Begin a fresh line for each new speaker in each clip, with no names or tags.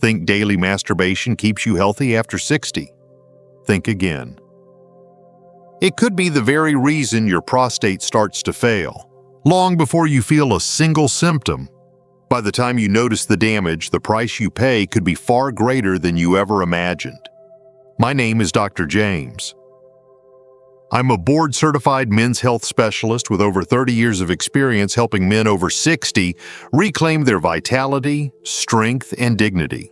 Think daily masturbation keeps you healthy after 60? Think again. It could be the very reason your prostate starts to fail, long before you feel a single symptom. By the time you notice the damage, the price you pay could be far greater than you ever imagined. My name is Dr. James. I'm a board-certified men's health specialist with over 30 years of experience helping men over 60 reclaim their vitality, strength, and dignity.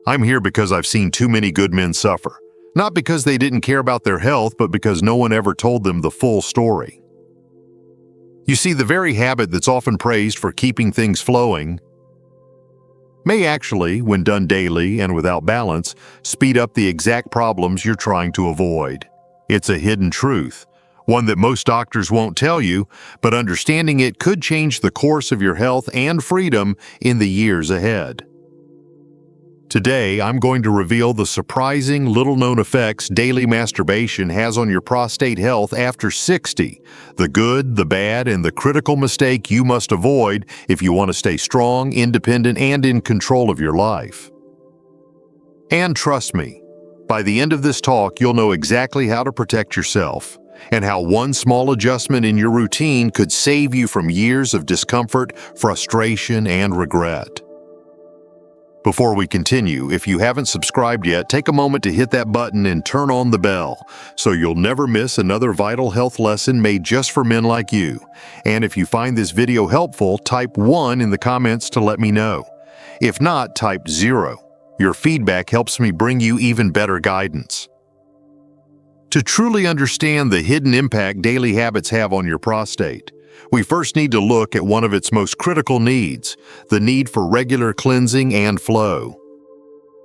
I'm here because I've seen too many good men suffer, not because they didn't care about their health, but because no one ever told them the full story. You see, the very habit that's often praised for keeping things flowing may actually, when done daily and without balance, speed up the exact problems you're trying to avoid. It's a hidden truth, one that most doctors won't tell you, but understanding it could change the course of your health and freedom in the years ahead. Today, I'm going to reveal the surprising, little-known effects daily masturbation has on your prostate health after 60, the good, the bad, and the critical mistake you must avoid if you want to stay strong, independent, and in control of your life. And trust me, by the end of this talk, you'll know exactly how to protect yourself and how one small adjustment in your routine could save you from years of discomfort, frustration, and regret. Before we continue, if you haven't subscribed yet, take a moment to hit that button and turn on the bell so you'll never miss another vital health lesson made just for men like you. And if you find this video helpful, type 1 in the comments to let me know. If not, type 0. Your feedback helps me bring you even better guidance. To truly understand the hidden impact daily habits have on your prostate, we first need to look at one of its most critical needs, the need for regular cleansing and flow.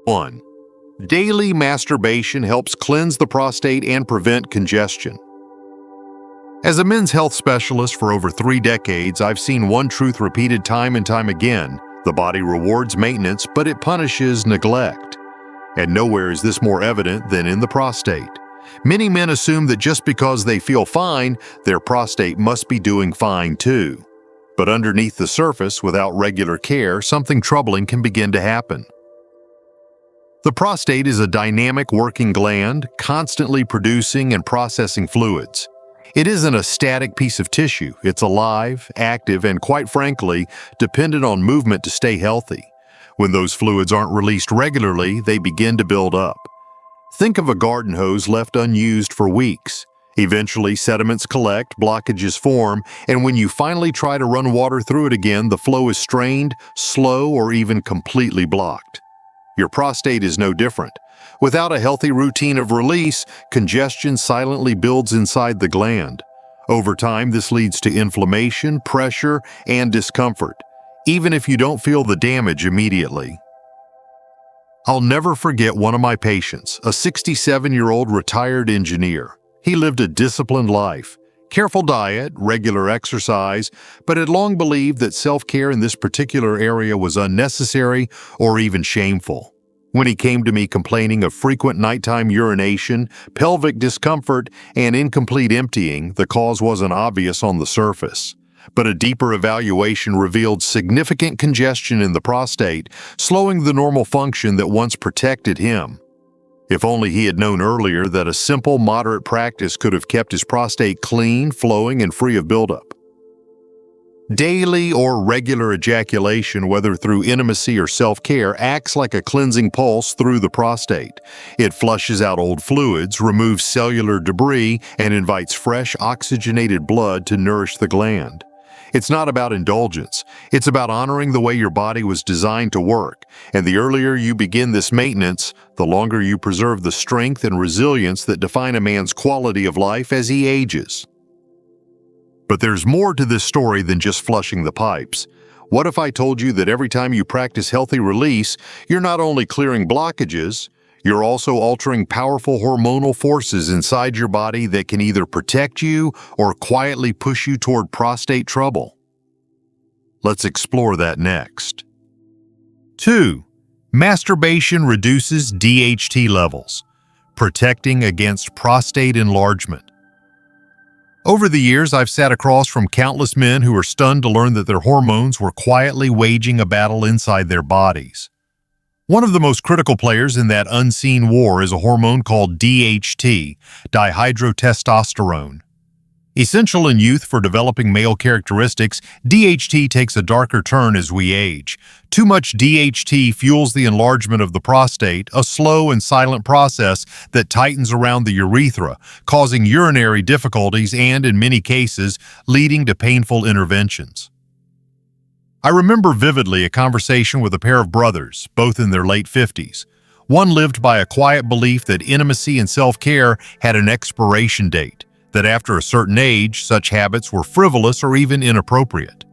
1. Daily masturbation helps cleanse the prostate and prevent congestion. As a men's health specialist for over 3 decades, I've seen one truth repeated time and time again. The body rewards maintenance, but it punishes neglect. And nowhere is this more evident than in the prostate. Many men assume that just because they feel fine, their prostate must be doing fine too. But underneath the surface, without regular care, something troubling can begin to happen. The prostate is a dynamic working gland, constantly producing and processing fluids. It isn't a static piece of tissue. It's alive, active, and quite frankly, dependent on movement to stay healthy. When those fluids aren't released regularly, they begin to build up. Think of a garden hose left unused for weeks. Eventually, sediments collect, blockages form, and when you finally try to run water through it again, the flow is strained, slow, or even completely blocked. Your prostate is no different. Without a healthy routine of release, congestion silently builds inside the gland. Over time, this leads to inflammation, pressure, and discomfort, even if you don't feel the damage immediately. I'll never forget one of my patients, a 67-year-old retired engineer. He lived a disciplined life, careful diet, regular exercise, but had long believed that self-care in this particular area was unnecessary or even shameful. When he came to me complaining of frequent nighttime urination, pelvic discomfort, and incomplete emptying, the cause wasn't obvious on the surface. But a deeper evaluation revealed significant congestion in the prostate, slowing the normal function that once protected him. If only he had known earlier that a simple, moderate practice could have kept his prostate clean, flowing, and free of buildup. Daily or regular ejaculation, whether through intimacy or self-care, acts like a cleansing pulse through the prostate. It flushes out old fluids, removes cellular debris, and invites fresh, oxygenated blood to nourish the gland. It's not about indulgence. It's about honoring the way your body was designed to work. And the earlier you begin this maintenance, the longer you preserve the strength and resilience that define a man's quality of life as he ages. But there's more to this story than just flushing the pipes. What if I told you that every time you practice healthy release, you're not only clearing blockages, you're also altering powerful hormonal forces inside your body that can either protect you or quietly push you toward prostate trouble? Let's explore that next. 2. Masturbation reduces DHT levels, protecting against prostate enlargement. Over the years, I've sat across from countless men who are stunned to learn that their hormones were quietly waging a battle inside their bodies. One of the most critical players in that unseen war is a hormone called DHT, dihydrotestosterone. Essential in youth for developing male characteristics, DHT takes a darker turn as we age. Too much DHT fuels the enlargement of the prostate, a slow and silent process that tightens around the urethra, causing urinary difficulties and, in many cases, leading to painful interventions. I remember vividly a conversation with a pair of brothers, both in their late 50s. One lived by a quiet belief that intimacy and self-care had an expiration date, that after a certain age, such habits were frivolous or even inappropriate.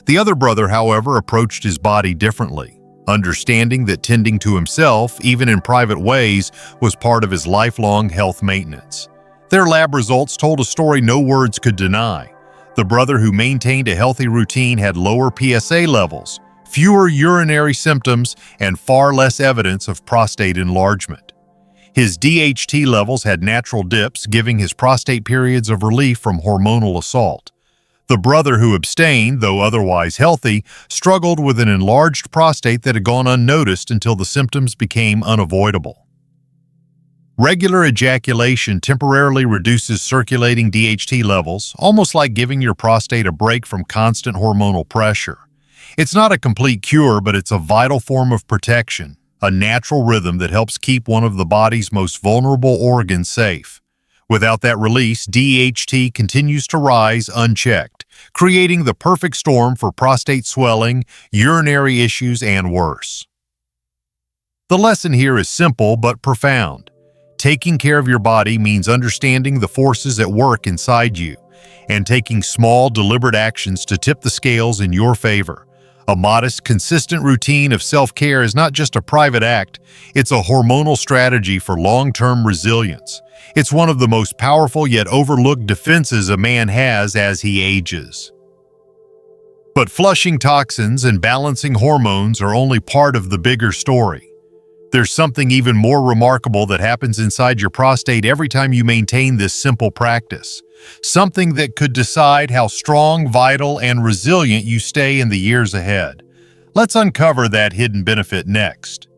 The other brother, however, approached his body differently, understanding that tending to himself, even in private ways, was part of his lifelong health maintenance. Their lab results told a story no words could deny. The brother who maintained a healthy routine had lower PSA levels, fewer urinary symptoms, and far less evidence of prostate enlargement. His DHT levels had natural dips, giving his prostate periods of relief from hormonal assault. The brother who abstained, though otherwise healthy, struggled with an enlarged prostate that had gone unnoticed until the symptoms became unavoidable. Regular ejaculation temporarily reduces circulating DHT levels, almost like giving your prostate a break from constant hormonal pressure. It's not a complete cure, but it's a vital form of protection, a natural rhythm that helps keep one of the body's most vulnerable organs safe. Without that release, DHT continues to rise unchecked, creating the perfect storm for prostate swelling, urinary issues, and worse. The lesson here is simple but profound. Taking care of your body means understanding the forces at work inside you and taking small, deliberate actions to tip the scales in your favor. A modest, consistent routine of self-care is not just a private act, it's a hormonal strategy for long-term resilience. It's one of the most powerful yet overlooked defenses a man has as he ages. But flushing toxins and balancing hormones are only part of the bigger story. There's something even more remarkable that happens inside your prostate every time you maintain this simple practice. Something that could decide how strong, vital, and resilient you stay in the years ahead. Let's uncover that hidden benefit next.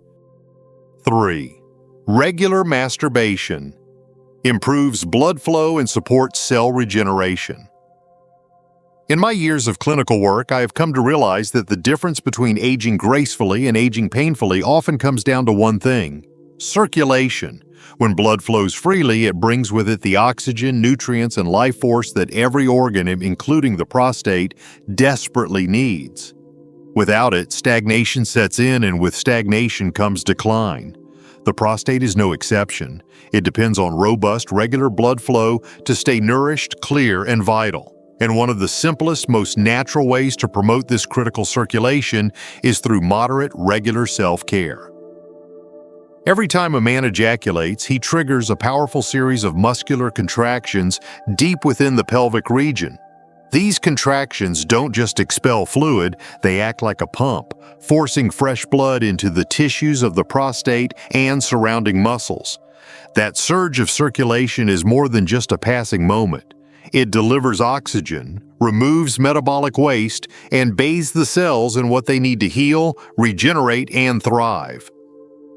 3. Regular masturbation improves blood flow and supports cell regeneration. In my years of clinical work, I have come to realize that the difference between aging gracefully and aging painfully often comes down to one thing: circulation. When blood flows freely, it brings with it the oxygen, nutrients, and life force that every organ, including the prostate, desperately needs. Without it, stagnation sets in, and with stagnation comes decline. The prostate is no exception. It depends on robust, regular blood flow to stay nourished, clear, and vital. And one of the simplest, most natural ways to promote this critical circulation is through moderate, regular self-care. Every time a man ejaculates, he triggers a powerful series of muscular contractions deep within the pelvic region. These contractions don't just expel fluid, they act like a pump, forcing fresh blood into the tissues of the prostate and surrounding muscles. That surge of circulation is more than just a passing moment. It delivers oxygen, removes metabolic waste, and bathes the cells in what they need to heal, regenerate, and thrive.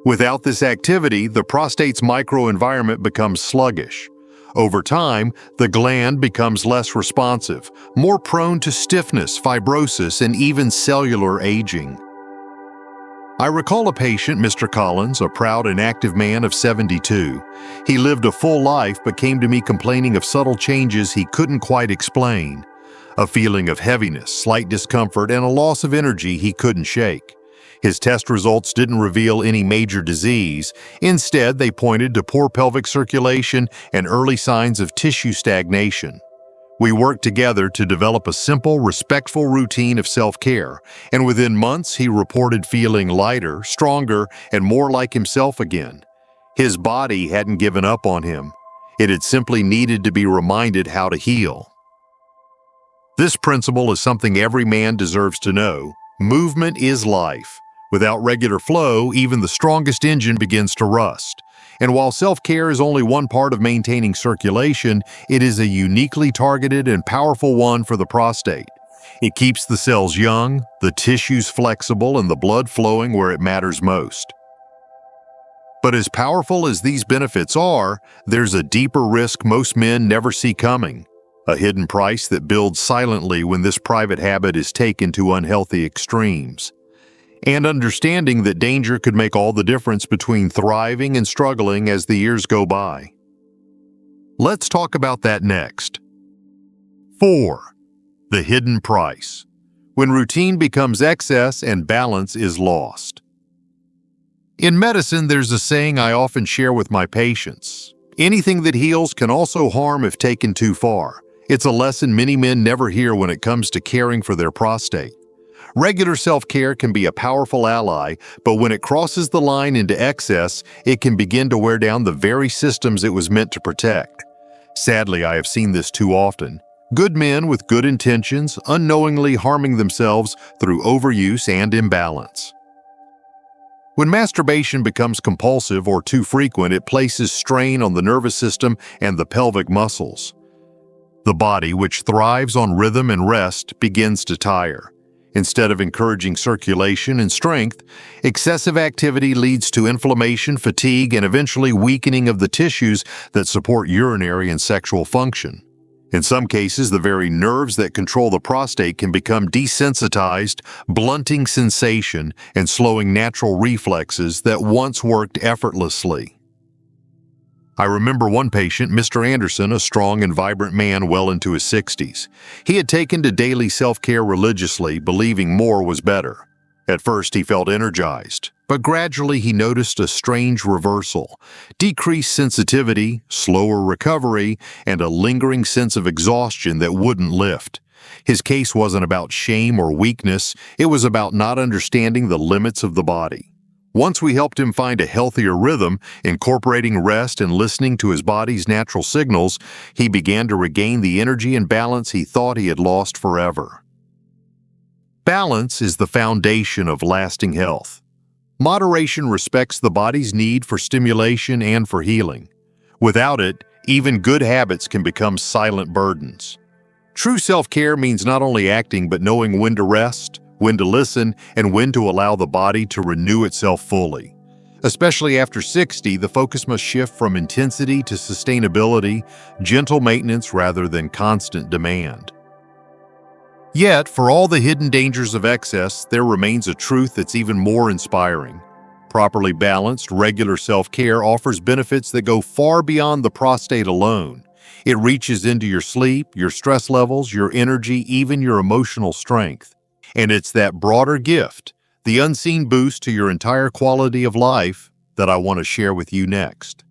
Without this activity, the prostate's microenvironment becomes sluggish. Over time, the gland becomes less responsive, more prone to stiffness, fibrosis, and even cellular aging. I recall a patient, Mr. Collins, a proud and active man of 72. He lived a full life but came to me complaining of subtle changes he couldn't quite explain. A feeling of heaviness, slight discomfort, and a loss of energy he couldn't shake. His test results didn't reveal any major disease. Instead, they pointed to poor pelvic circulation and early signs of tissue stagnation. We worked together to develop a simple, respectful routine of self-care, and within months he reported feeling lighter, stronger, and more like himself again. His body hadn't given up on him. It had simply needed to be reminded how to heal. This principle is something every man deserves to know. Movement is life. Without regular flow, even the strongest engine begins to rust. And while self-care is only one part of maintaining circulation, it is a uniquely targeted and powerful one for the prostate. It keeps the cells young, the tissues flexible, and the blood flowing where it matters most. But as powerful as these benefits are, there's a deeper risk most men never see coming, a hidden price that builds silently when this private habit is taken to unhealthy extremes. And understanding that danger could make all the difference between thriving and struggling as the years go by. Let's talk about that next. 4. The hidden price. When routine becomes excess and balance is lost. In medicine, there's a saying I often share with my patients. Anything that heals can also harm if taken too far. It's a lesson many men never hear when it comes to caring for their prostate. Regular self-care can be a powerful ally, but when it crosses the line into excess, it can begin to wear down the very systems it was meant to protect. Sadly, I have seen this too often. Good men with good intentions unknowingly harming themselves through overuse and imbalance. When masturbation becomes compulsive or too frequent, it places strain on the nervous system and the pelvic muscles. The body, which thrives on rhythm and rest, begins to tire. Instead of encouraging circulation and strength, excessive activity leads to inflammation, fatigue, and eventually weakening of the tissues that support urinary and sexual function. In some cases, the very nerves that control the prostate can become desensitized, blunting sensation and slowing natural reflexes that once worked effortlessly. I remember one patient, Mr. Anderson, a strong and vibrant man well into his 60s. He had taken to daily self-care religiously, believing more was better. At first, he felt energized, but gradually he noticed a strange reversal: decreased sensitivity, slower recovery, and a lingering sense of exhaustion that wouldn't lift. His case wasn't about shame or weakness, it was about not understanding the limits of the body. Once we helped him find a healthier rhythm, incorporating rest and listening to his body's natural signals, he began to regain the energy and balance he thought he had lost forever. Balance is the foundation of lasting health. Moderation respects the body's need for stimulation and for healing. Without it, even good habits can become silent burdens. True self-care means not only acting but knowing when to rest, when to listen, and when to allow the body to renew itself fully. Especially after 60, the focus must shift from intensity to sustainability, gentle maintenance rather than constant demand. Yet, for all the hidden dangers of excess, there remains a truth that's even more inspiring. Properly balanced, regular self-care offers benefits that go far beyond the prostate alone. It reaches into your sleep, your stress levels, your energy, even your emotional strength. And it's that broader gift, the unseen boost to your entire quality of life, that I want to share with you next.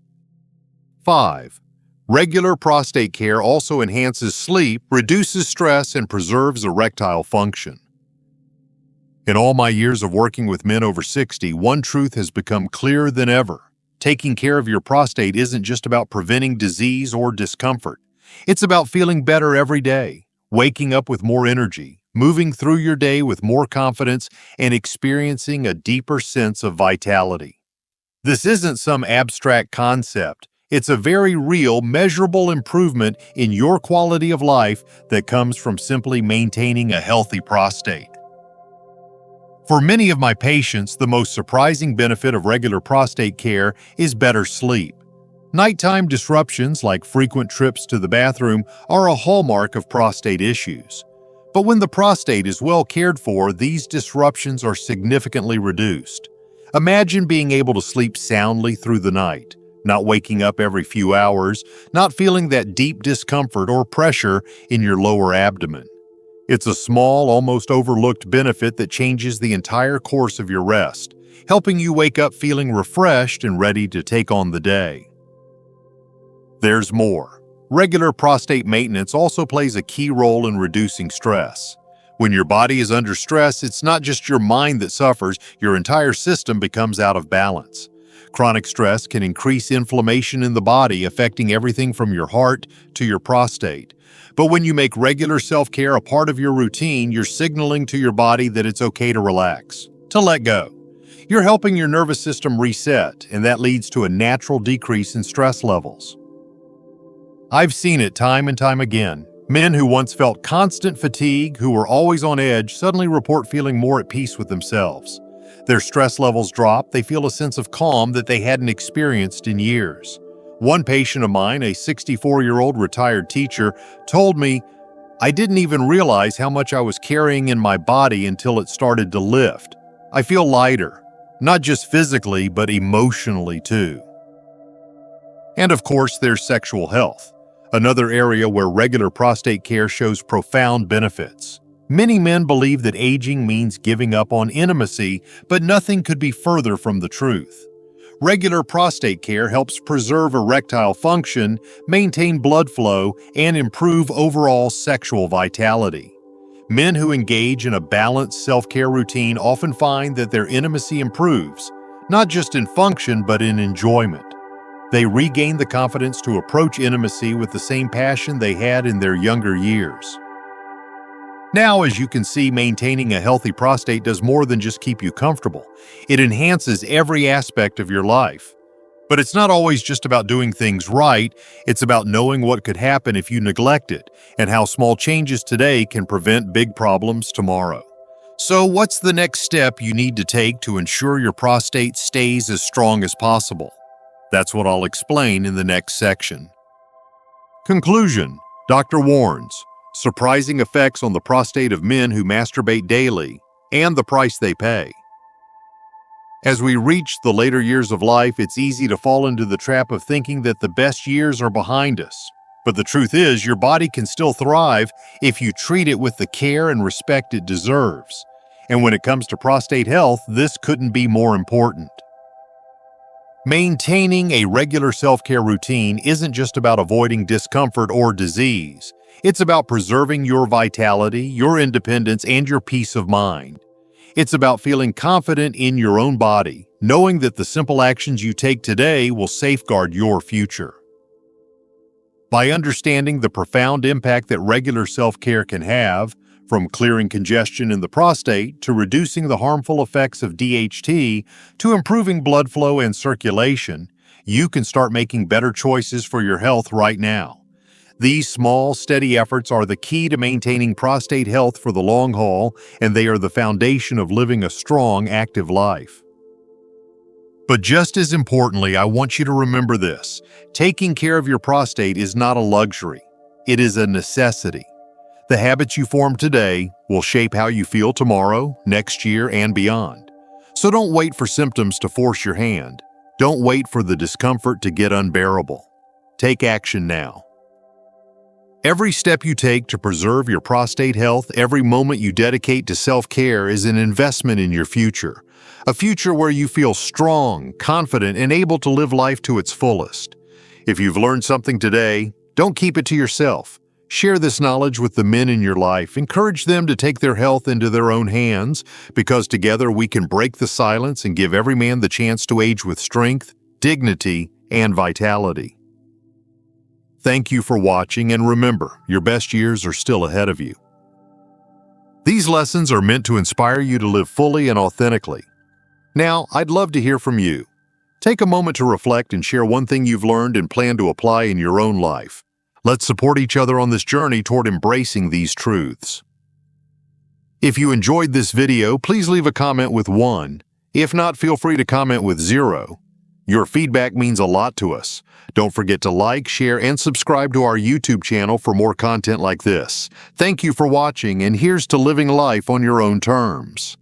5. Regular prostate care also enhances sleep, reduces stress, and preserves erectile function. In all my years of working with men over 60, one truth has become clearer than ever. Taking care of your prostate isn't just about preventing disease or discomfort. It's about feeling better every day, waking up with more energy, moving through your day with more confidence, and experiencing a deeper sense of vitality. This isn't some abstract concept. It's a very real, measurable improvement in your quality of life that comes from simply maintaining a healthy prostate. For many of my patients, the most surprising benefit of regular prostate care is better sleep. Nighttime disruptions, like frequent trips to the bathroom, are a hallmark of prostate issues. But when the prostate is well cared for, these disruptions are significantly reduced. Imagine being able to sleep soundly through the night, not waking up every few hours, not feeling that deep discomfort or pressure in your lower abdomen. It's a small, almost overlooked benefit that changes the entire course of your rest, helping you wake up feeling refreshed and ready to take on the day. There's more. Regular prostate maintenance also plays a key role in reducing stress. When your body is under stress, it's not just your mind that suffers, your entire system becomes out of balance. Chronic stress can increase inflammation in the body, affecting everything from your heart to your prostate. But when you make regular self-care a part of your routine, you're signaling to your body that it's okay to relax, to let go. You're helping your nervous system reset, and that leads to a natural decrease in stress levels. I've seen it time and time again. Men who once felt constant fatigue, who were always on edge, suddenly report feeling more at peace with themselves. Their stress levels drop, they feel a sense of calm that they hadn't experienced in years. One patient of mine, a 64-year-old retired teacher, told me, "I didn't even realize how much I was carrying in my body until it started to lift. I feel lighter, not just physically, but emotionally too." And of course, there's sexual health, another area where regular prostate care shows profound benefits. Many men believe that aging means giving up on intimacy, but nothing could be further from the truth. Regular prostate care helps preserve erectile function, maintain blood flow, and improve overall sexual vitality. Men who engage in a balanced self-care routine often find that their intimacy improves, not just in function but in enjoyment. They regain the confidence to approach intimacy with the same passion they had in their younger years. Now, as you can see, maintaining a healthy prostate does more than just keep you comfortable. It enhances every aspect of your life. But it's not always just about doing things right, it's about knowing what could happen if you neglect it, and how small changes today can prevent big problems tomorrow. So, what's the next step you need to take to ensure your prostate stays as strong as possible? That's what I'll explain in the next section. Conclusion. Doctor warns. Surprising effects on the prostate of men who masturbate daily, and the price they pay. As we reach the later years of life, it's easy to fall into the trap of thinking that the best years are behind us. But the truth is, your body can still thrive if you treat it with the care and respect it deserves. And when it comes to prostate health, this couldn't be more important. Maintaining a regular self-care routine isn't just about avoiding discomfort or disease. It's about preserving your vitality, your independence, and your peace of mind. It's about feeling confident in your own body, knowing that the simple actions you take today will safeguard your future. By understanding the profound impact that regular self-care can have, from clearing congestion in the prostate to reducing the harmful effects of DHT to improving blood flow and circulation, you can start making better choices for your health right now. These small, steady efforts are the key to maintaining prostate health for the long haul, and they are the foundation of living a strong, active life. But just as importantly, I want you to remember this. Taking care of your prostate is not a luxury. It is a necessity. The habits you form today will shape how you feel tomorrow, next year, and beyond. So don't wait for symptoms to force your hand. Don't wait for the discomfort to get unbearable. Take action now. Every step you take to preserve your prostate health, every moment you dedicate to self-care is an investment in your future. A future where you feel strong, confident, and able to live life to its fullest. If you've learned something today, don't keep it to yourself. Share this knowledge with the men in your life. Encourage them to take their health into their own hands, because together we can break the silence and give every man the chance to age with strength, dignity, and vitality. Thank you for watching, and remember, your best years are still ahead of you. These lessons are meant to inspire you to live fully and authentically. Now, I'd love to hear from you. Take a moment to reflect and share one thing you've learned and plan to apply in your own life. Let's support each other on this journey toward embracing these truths. If you enjoyed this video, please leave a comment with 1. If not, feel free to comment with 0. Your feedback means a lot to us. Don't forget to like, share, and subscribe to our YouTube channel for more content like this. Thank you for watching, and here's to living life on your own terms.